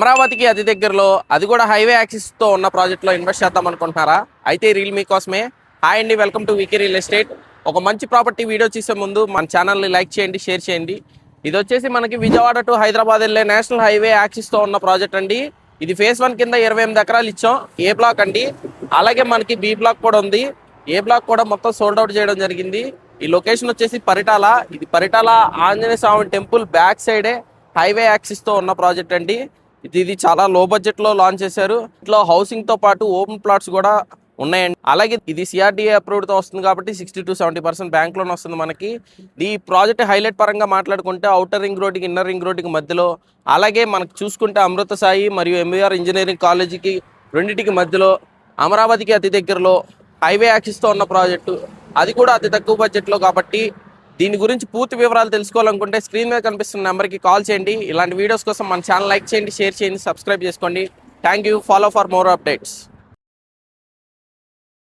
అమరావతికి అతి దగ్గరలో అది కూడా హైవే యాక్సిస్తో ఉన్న ప్రాజెక్ట్లో ఇన్వెస్ట్ చేద్దాం అనుకుంటున్నారా? అయితే రీల్ మీకోసమే. హాయ్ అండి, welcome to VK real estate. ఒక మంచి ప్రాపర్టీ వీడియో చూసే ముందు మన ఛానల్ని లైక్ చేయండి, షేర్ చేయండి. ఇది వచ్చేసి మనకి విజయవాడ టు హైదరాబాద్ వెళ్ళే నేషనల్ హైవే యాక్సిస్తో ఉన్న ప్రాజెక్ట్ అండి. ఇది ఫేజ్ 1 కింద 28 ఎకరాలు ఇచ్చాం. ఏ బ్లాక్ అండి. అలాగే మనకి బి బ్లాక్ కూడా ఉంది. ఏ బ్లాక్ కూడా మొత్తం సోల్డ్ అవుట్ చేయడం జరిగింది. ఈ లొకేషన్ వచ్చేసి పరిటాల. ఇది పరిటాల ఆంజనేయ స్వామి టెంపుల్ బ్యాక్ సైడే హైవే యాక్సిస్తో ఉన్న ప్రాజెక్ట్ అండి. ఇది చాలా లో బడ్జెట్ లో లాంచ్ చేశారు. ఇట్లా హౌసింగ్ తో పాటు ఓపెన్ ప్లాట్స్ కూడా ఉన్నాయండి. అలాగే ఇది సిఆర్డిఏ అప్రూవ్డ్ తో వస్తుంది కాబట్టి 60 to 70% బ్యాంక్ లోన్ వస్తుంది మనకి. ఈ ప్రాజెక్ట్ హైలైట్ పరంగా మాట్లాడుకుంటే ఔటర్ రింగ్ రోడ్డుకి ఇన్నర్ రింగ్ రోడ్డుకి మధ్యలో, అలాగే మనకు చూసుకుంటే అమృత సాయి మరియు ఎంవీఆర్ ఇంజనీరింగ్ కాలేజీకి రెండింటికి మధ్యలో, అమరావతికి అతి దగ్గరలో హైవే యాక్సిస్తో ఉన్న ప్రాజెక్టు, అది కూడా అతి తక్కువ బడ్జెట్లో. కాబట్టి దీని గురించి పూర్తి వివరాలు తెలుసుకోవాలనుకుంటే స్క్రీన్ మీద కనిపిస్తున్న నెంబర్కి కాల్ చేయండి. ఇలాంటి వీడియోస్ కోసం మన ఛానల్ లైక్ చేయండి, షేర్ చేయండి, సబ్స్క్రైబ్ చేసుకోండి. Thank you. Follow for more updates.